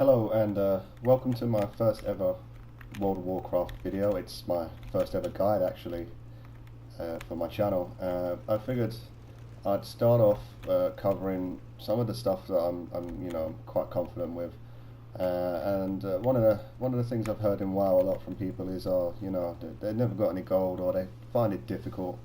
Hello and welcome to my first ever World of Warcraft video. It's my first ever guide actually for my channel. I figured I'd start off covering some of the stuff that I'm quite confident with. One of the things I've heard in WoW a lot from people is they've never got any gold, or they find it difficult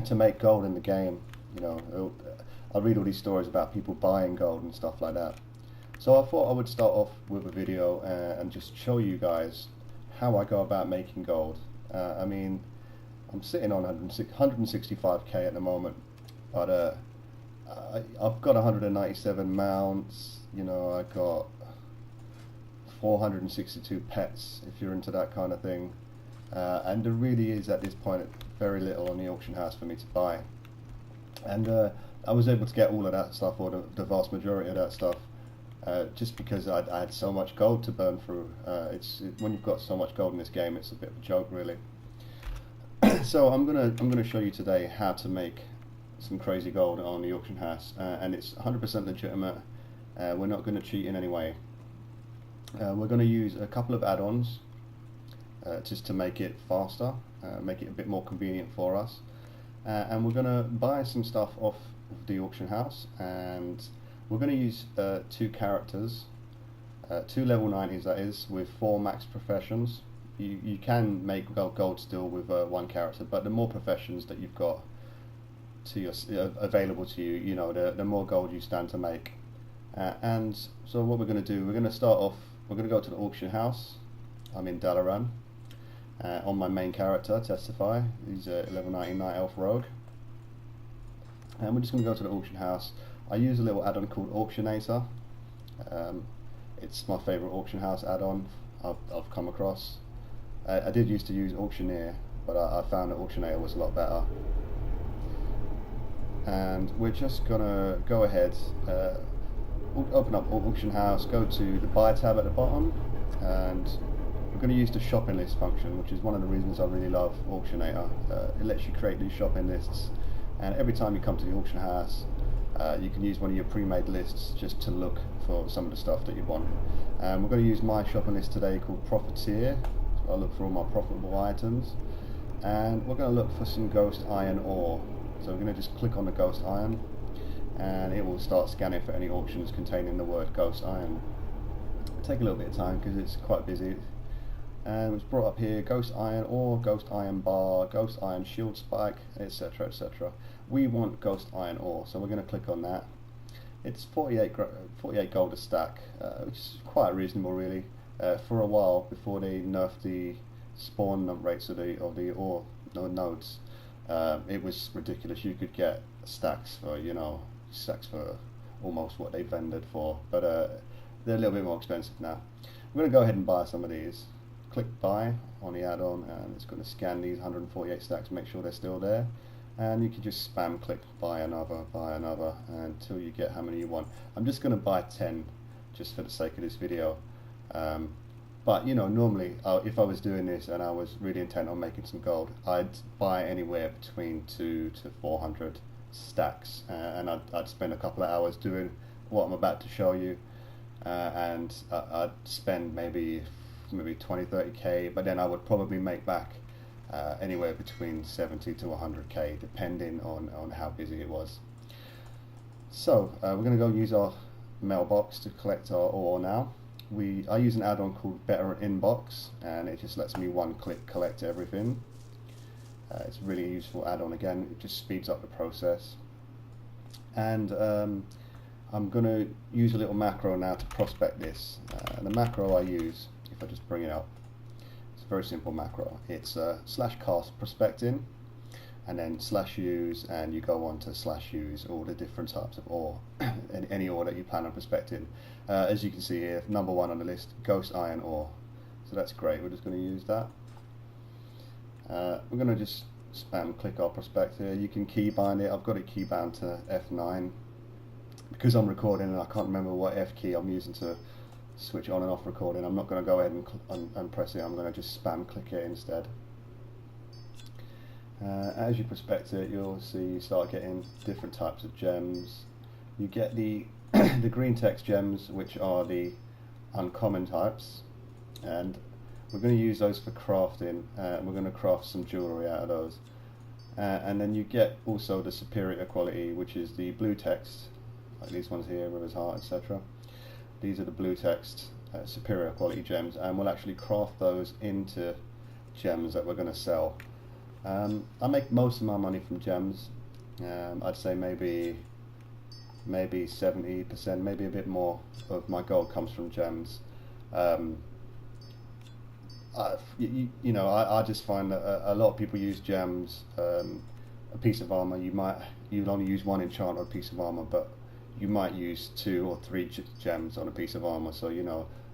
to make gold in the game. I read all these stories about people buying gold and stuff like that. So I thought I would start off with a video and just show you guys how I go about making gold. I'm sitting on 165k at the moment, but I've got 197 mounts. I got 462 pets, if you're into that kind of thing. And there really is at this point very little on the auction house for me to buy. And I was able to get all of that stuff, or the vast majority of that stuff, just because I had so much gold to burn through. When you've got so much gold in this game, it's a bit of a joke, really. So I'm gonna show you today how to make some crazy gold on the auction house, and it's 100% legitimate. We're not going to cheat in any way. We're going to use a couple of add-ons just to make it faster, make it a bit more convenient for us, and we're going to buy some stuff off of the auction house, and we're going to use 2 characters, 2 level 90s that is, with 4 max professions. You can make gold still with 1 character, but the more professions that you've got to available to you, the more gold you stand to make. And so what we're going to do, we're going to start off, we're going to go to the auction house. I'm in Dalaran, on my main character, Testify. He's a level 90 Night Elf Rogue. And we're just going to go to the auction house. I use a little add-on called Auctionator. It's my favourite auction house add-on I've come across. I did used to use Auctioneer, but I found that Auctionator was a lot better. And we're just going to go ahead, open up auction house, go to the buy tab at the bottom, and we're going to use the shopping list function, which is one of the reasons I really love Auctionator. It lets you create these shopping lists, and every time you come to the auction house, you can use one of your pre-made lists just to look for some of the stuff that you want. And we're going to use my shopping list today called Profiteer. So I'll look for all my profitable items, and we're going to look for some ghost iron ore. So we're going to just click on the ghost iron, and it will start scanning for any auctions containing the word ghost iron. It'll take a little bit of time because it's quite busy. And it's brought up here: ghost iron ore, ghost iron bar, ghost iron shield spike, etc, etc. We want ghost iron ore, so we're going to click on that. It's 48 gold a stack, which is quite reasonable, really. For a while before they nerfed the spawn rates of the ore nodes, it was ridiculous. You could get stacks for almost what they vended for, but they're a little bit more expensive now. I'm going to go ahead and buy some of these. Click buy on the add-on, and it's going to scan these 148 stacks, make sure they're still there, and you can just spam click buy another, until you get how many you want. I'm just going to buy 10 just for the sake of this video. But normally if I was doing this and I was really intent on making some gold, I'd buy anywhere between 200 to 400 stacks, and I'd spend a couple of hours doing what I'm about to show you, and I'd spend maybe 20-30k, but then I would probably make back anywhere between 70 to 100k, depending on how busy it was. So we're going to go use our mailbox to collect our ore now. I use an add-on called Better Inbox, and it just lets me one-click collect everything. It's a really useful add-on. Again, it just speeds up the process. And I'm going to use a little macro now to prospect this. And the macro I use, if I just bring it up, it's a very simple macro. It's /cast prospecting, and then /use, and you go on to /use all the different types of ore, any ore that you plan on prospecting. As you can see here, number 1 on the list, ghost iron ore. So that's great. We're just going to use that. We're going to just spam click our prospect here. You can keybind it. I've got it keybound to F9 because I'm recording and I can't remember what F key I'm using to switch on and off recording. I'm not going to go ahead and press it. I'm going to just spam click it instead. As you prospect it, you'll see you start getting different types of gems. You get the the green text gems, which are the uncommon types, and we're going to use those for crafting. We're going to craft some jewellery out of those. And then you get also the superior quality, which is the blue text, like these ones here, River's Heart, etc. These are the blue text superior quality gems, and we'll actually craft those into gems that we're going to sell. I make most of my money from gems. I'd say maybe 70%, maybe a bit more of my gold comes from gems. I just find that a lot of people use gems. A piece of armor, you'd only use one enchant on a piece of armor, but you might use 2 or 3 gems on a piece of armor. So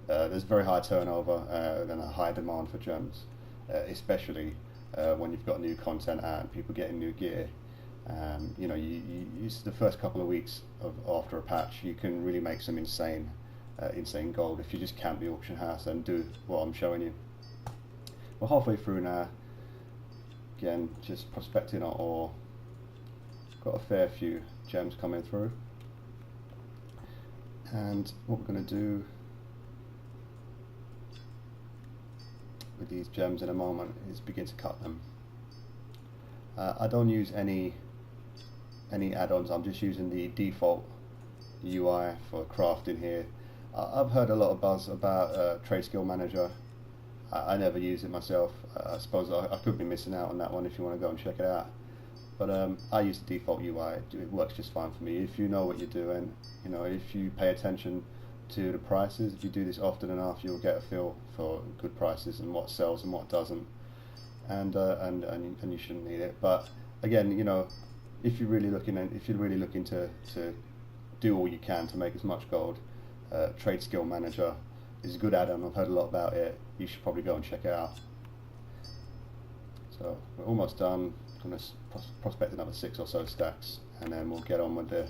there's very high turnover and a high demand for gems, especially when you've got new content out and people getting new gear. The first couple of weeks after a patch, you can really make some insane gold if you just camp the auction house and do what I'm showing you. We're halfway through now. Again, just prospecting our ore. Got a fair few gems coming through. And what we're going to do with these gems in a moment is begin to cut them. I don't use any add-ons. I'm just using the default UI for crafting here. I've heard a lot of buzz about Trade Skill Manager. I never use it myself. I suppose I could be missing out on that one if you want to go and check it out. But I use the default UI. It works just fine for me. If you know what you're doing, if you pay attention to the prices, if you do this often enough, you'll get a feel for good prices and what sells and what doesn't. And you shouldn't need it. But again, if you're really looking to do all you can to make as much gold, Trade Skill Manager is a good add-on. I've heard a lot about it. You should probably go and check it out. So we're almost done. I'm going to prospect another 6 or so stacks, and then we'll get on with the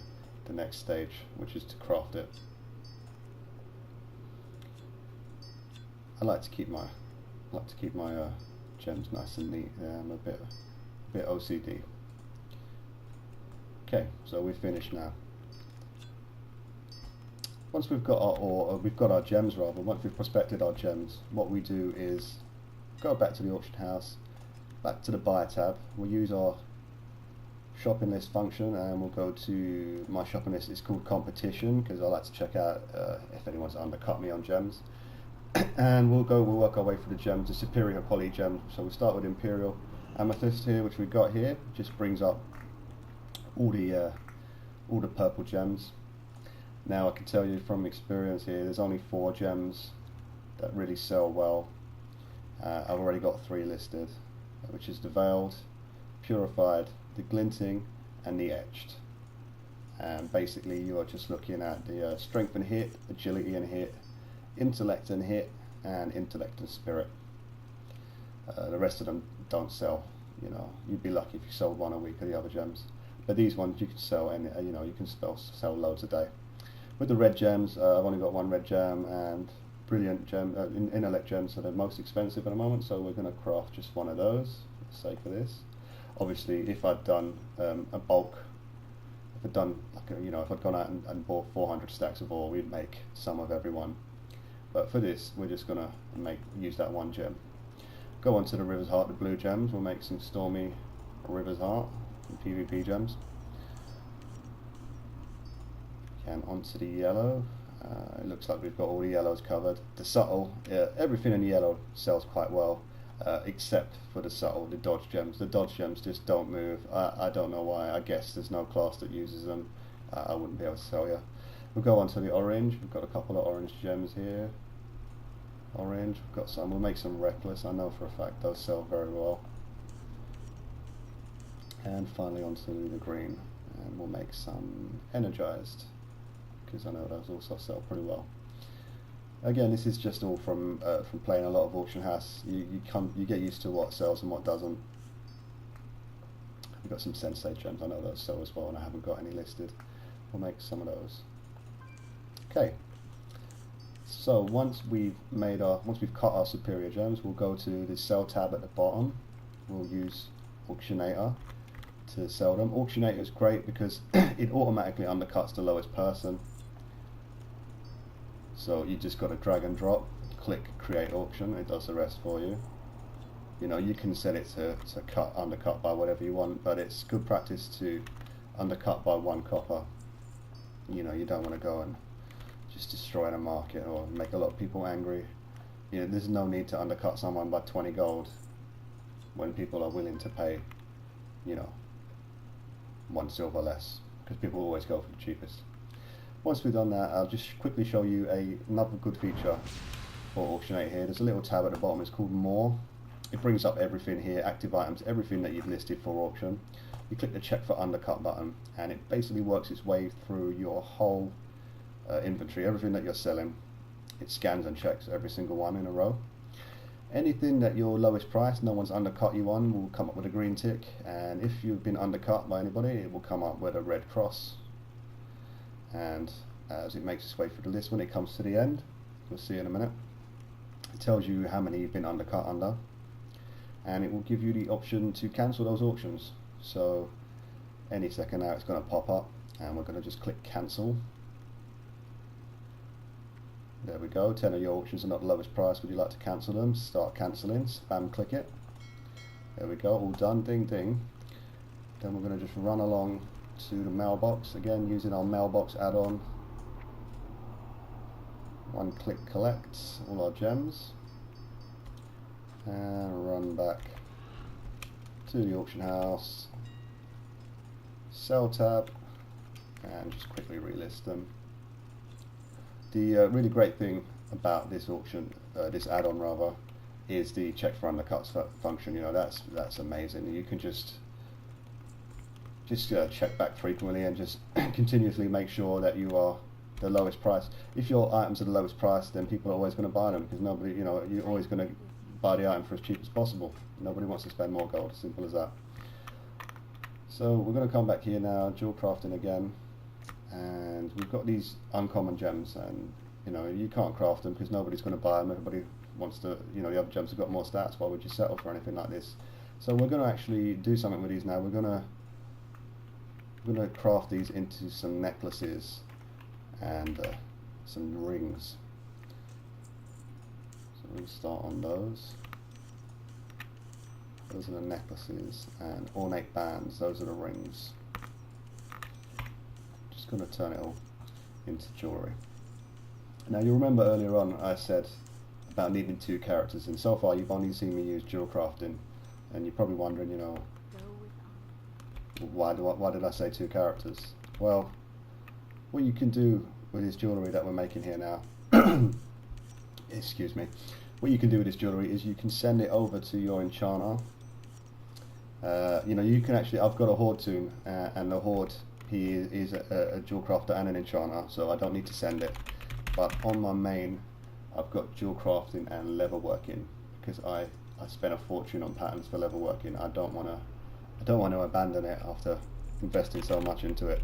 next stage, which is to craft it. I like to keep my gems nice and neat. I'm a bit OCD. Okay, so we're finished now. Once we've got our gems rather, once we've prospected our gems, what we do is go back to the auction house, back to the buy tab. We'll use our shopping list function, and we'll go to my shopping list. It's called competition because I like to check out if anyone's undercut me on gems. And we'll work our way through the gems, the superior quality gems. So we'll start with Imperial Amethyst here, which we've got here. Just brings up all the purple gems. Now I can tell you from experience here, there's only 4 gems that really sell well. I've already got 3 listed, which is the Veiled, Purified, the Glinting, and the Etched. And basically you are just looking at the Strength and Hit, Agility and Hit, Intellect and Hit, and Intellect and Spirit. The rest of them don't sell. You'd be lucky if you sold 1 a week of the other gems. But these ones you can sell, and you can sell loads a day. With the red gems, I've only got 1 red gem and brilliant gem, intellect gems, so they're most expensive at the moment. So we're going to craft just 1 of those for the sake of this. Obviously, if I'd done a bulk, if I'd done if I'd gone out and bought 400 stacks of ore, we'd make some of every one. But for this, we're just going to use that 1 gem. Go on to the River's Heart, the blue gems. We'll make some Stormy River's Heart, some PvP gems. And onto the yellow. It looks like we've got all the yellows covered. The subtle, everything in the yellow sells quite well, except for the subtle, the dodge gems. The dodge gems just don't move. I don't know why. I guess there's no class that uses them. I wouldn't be able to tell you. We'll go on to the orange. We've got a couple of orange gems here. Orange, we've got some. We'll make some Reckless. I know for a fact those sell very well. And finally onto the green, and we'll make some Energized, because I know those also sell pretty well. Again, this is just all from playing a lot of auction house. You get used to what sells and what doesn't. We've got some Sensei gems. I know those sell as well, and I haven't got any listed. We'll make some of those. Okay. So once we've cut our superior gems, we'll go to the sell tab at the bottom. We'll use Auctionator to sell them. Auctionator is great because it automatically undercuts the lowest person. So you just got to drag and drop, click create auction, it does the rest for you. You know, you can set it to undercut by whatever you want, but it's good practice to undercut by 1 copper. You know, you don't want to go and just destroy the market or make a lot of people angry. You know, there's no need to undercut someone by 20 gold when people are willing to pay, you know, 1 silver less, because people always go for the cheapest. Once we've done that, I'll just quickly show you another good feature for Auction8 here. There's a little tab at the bottom, it's called More. It brings up everything here, active items, everything that you've listed for auction. You click the check for undercut button and it basically works its way through your whole inventory, everything that you're selling. It scans and checks every single one in a row. Anything that your lowest price, no one's undercut you on, will come up with a green tick, and if you've been undercut by anybody, it will come up with a red cross. And as it makes its way through the list, when it comes to the end, you'll see in a minute, it tells you how many you've been undercut under, and it will give you the option to cancel those auctions. So any second now it's going to pop up, and we're going to just click cancel. There we go, 10 of your auctions are not the lowest price, would you like to cancel them? Start cancelling, spam click it. There we go, all done, ding ding. Then we're going to just run along to the mailbox, again using our mailbox add-on. 1 click collect all our gems. And run back to the auction house, sell tab, and just quickly relist them. The really great thing about this auction, this add-on rather, is the check for undercuts function. You know, that's amazing. You can just check back frequently and just continuously make sure that you are the lowest price. If your items are the lowest price, then people are always going to buy them, because nobody, you know, you're always going to buy the item for as cheap as possible. Nobody wants to spend more gold, simple as that. So we're going to come back here now, dual crafting again. And we've got these uncommon gems, and you know, you can't craft them because nobody's going to buy them. Everybody wants to, you know, the other gems have got more stats. Why would you settle for anything like this? So we're going to actually do something with these now. We're going to craft these into some necklaces and some rings. So we'll start on those. Those are the necklaces, and ornate bands, those are the rings. Going to turn it all into jewellery. Now you remember earlier on I said about needing 2 characters, and so far you've only seen me use dual crafting, and you're probably wondering, you know, why did I say 2 characters? Well, what you can do with this jewellery that we're making here now, excuse me, what you can do with this jewellery is you can send it over to your enchanter. You know, you can actually, I've got a horde tomb, and the horde, he is a dual crafter and an enchanter, so I don't need to send it. But on my main, I've got dual crafting and leather working, because I spent a fortune on patterns for leather working. I don't want to abandon it after investing so much into it.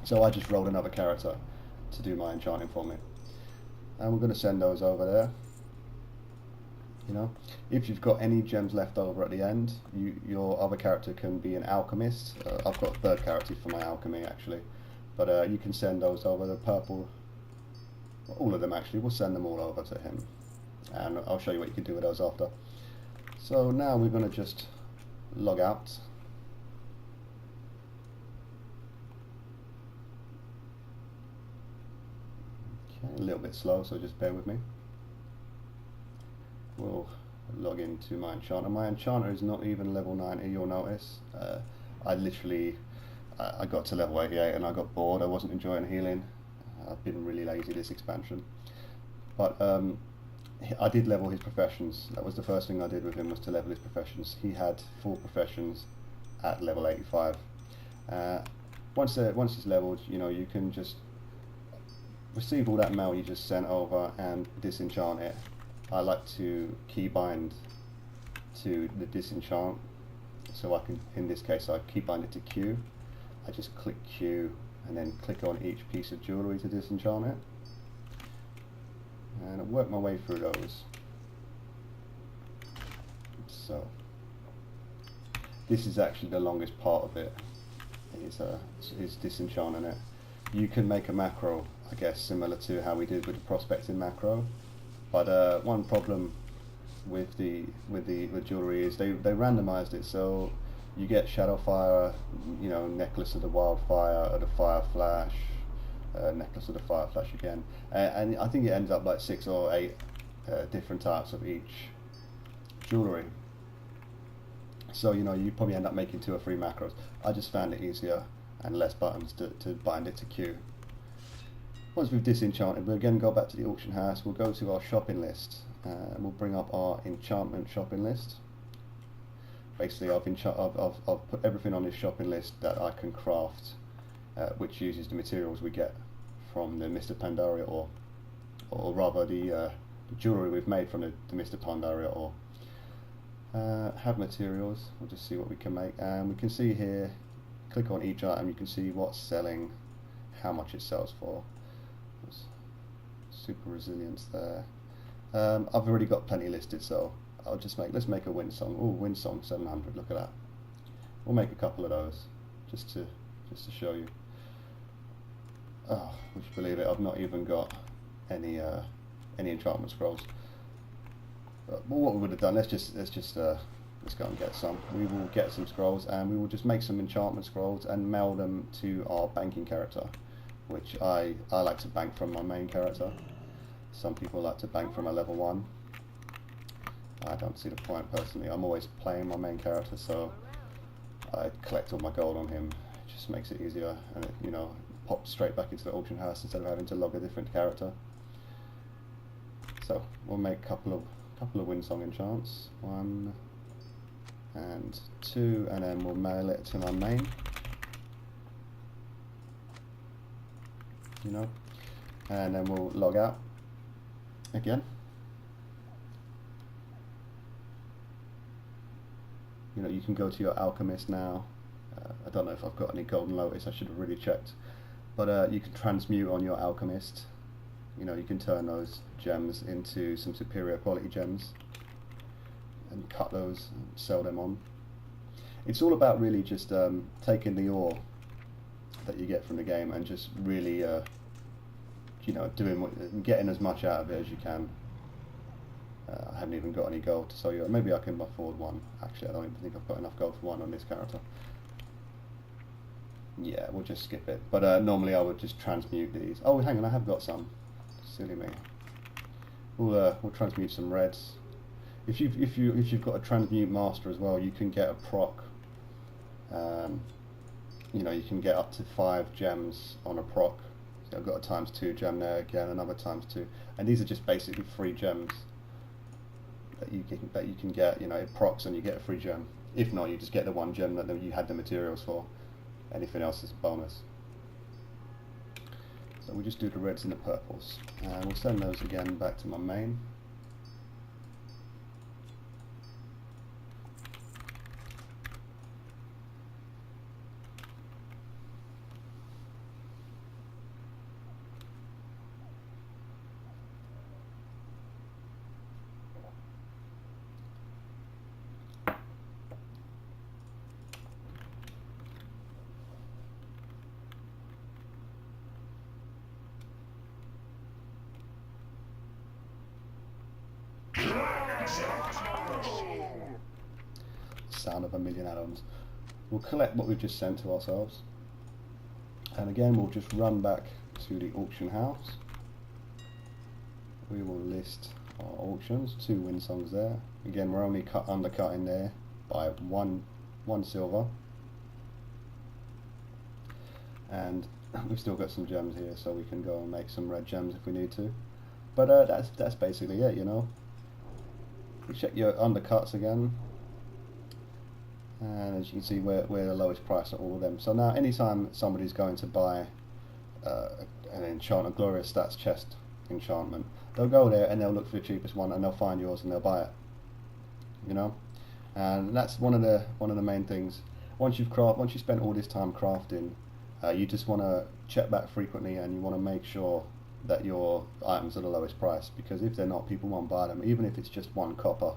So I just rolled another character to do my enchanting for me, and we're going to send those over there. You know, if you've got any gems left over at the end, your other character can be an alchemist. I've got a 3rd character for my alchemy actually, but you can send those over. The purple, all of them actually, we'll send them all over to him, and I'll show you what you can do with those after. So now we're going to just log out. Okay, a little bit slow, so just bear with me. We'll log into my enchanter. My enchanter is not even level 90, you'll notice. I got to level 88 and I got bored. I wasn't enjoying healing. I've been really lazy this expansion. But I did level his professions. That was the first thing I did with him, was to level his professions. He had 4 professions at level 85. Once it's leveled, you know, you can just receive all that mail you just sent over and disenchant it. I like to keybind to the disenchant, so I can, in this case, I keybind it to Q. I just click Q and then click on each piece of jewellery to disenchant it, and I work my way through those. So this is actually the longest part of it, is disenchanting it. You can make a macro I guess similar to how we did with the prospecting macro. But one problem with jewelry is they randomized it, so you get Shadowfire, necklace of the Wildfire, or the Fire Flash, necklace of the Fire Flash again, and I think it ends up like 6 or 8 different types of each jewelry. So you probably end up making 2 or 3 macros. I just found it easier and less buttons to bind it to queue. Once we've disenchanted, we'll again go back to the auction house. We'll go to our shopping list, and we'll bring up our enchantment shopping list. Basically, I've put everything on this shopping list that I can craft, which uses the materials we get from the Mr. Pandaria ore, or rather the jewelry we've made from the Mr. Pandaria ore. Have materials. We'll just see what we can make, and we can see here. Click on each item. You can see what's selling, how much it sells for. Super resilience there. I've already got plenty listed, so let's make a Windsong. Oh, Windsong 700. Look at that. We'll make a couple of those just to show you. Oh, would you believe it? I've not even got any enchantment scrolls. But what we would have done, let's go and get some. We will get some scrolls, and we will just make some enchantment scrolls and mail them to our banking character, which I like to bank from my main character. Some people like to bank from a level 1. I don't see the point personally. I'm always playing my main character, so I collect all my gold on him. It just makes it easier, and it, pops straight back into the auction house instead of having to log a different character. So we'll make a couple of Windsong enchants, 1 and 2, and then we'll mail it to my main. And then we'll log out again. You can go to your alchemist now. I don't know if I've got any golden lotus. I should have really checked. But you can transmute on your alchemist. You can turn those gems into some superior quality gems and cut those and sell them on. It's all about really just taking the ore that you get from the game and just really getting as much out of it as you can. I haven't even got any gold to sell you. Maybe I can afford 1. Actually, I don't even think I've got enough gold for 1 on this character. Yeah, we'll just skip it. But normally I would just transmute these. Oh, hang on, I have got some. Silly me. We'll transmute some reds. If you've got a transmute master as well, you can get a proc. You can get up to 5 gems on a proc. So I've got a ×2 gem there again, another ×2, and these are just basically free gems that you can get. It procs and you get a free gem. If not, you just get the 1 gem that you had the materials for. Anything else is a bonus. So we'll just do the reds and the purples, and we'll send those again back to my main. Sound of 1,000,000 addons. We'll collect what we've just sent to ourselves, and again we'll just run back to the auction house. We will list our auctions. 2 Windsongs there. Again, we're only undercutting there by one silver, and we've still got some gems here, so we can go and make some red gems if we need to. But that's basically it. You check your undercuts again, and as you can see, we're the lowest price at all of them. So now anytime somebody's going to buy an enchantment, glorious stats chest enchantment, they'll go there and they'll look for the cheapest one, and they'll find yours and they'll buy it. And that's one of the main things. Once you spent all this time crafting, you just want to check back frequently, and you want to make sure that your items are the lowest price, because if they're not, people won't buy them. Even if it's just 1 copper,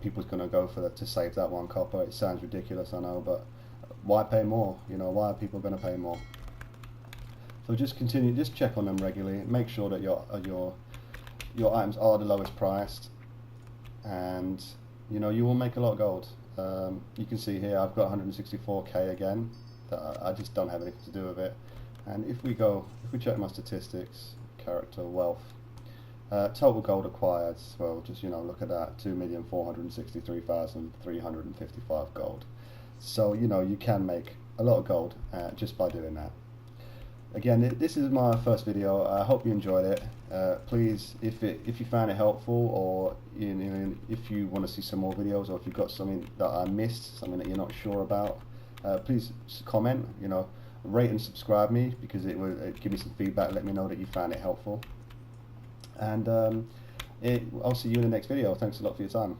people's going to go for that to save that 1 copper. It sounds ridiculous, I know, but why pay more? Why are people going to pay more? So just continue, just check on them regularly. Make sure that your items are the lowest priced, and you know you will make a lot of gold. You can see here I've got 164k again. I just don't have anything to do with it. And if we check my statistics, character, wealth, total gold acquired, well, just look at that, 2,463,355 gold. So you can make a lot of gold just by doing that. Again, this is my first video. I hope you enjoyed it. Please, if you found it helpful, or if you want to see some more videos, or if you've got something that I missed, something that you're not sure about, please comment. Rate and subscribe me, because it will give me some feedback. Let me know that you found it helpful. And I'll see you in the next video. Thanks a lot for your time.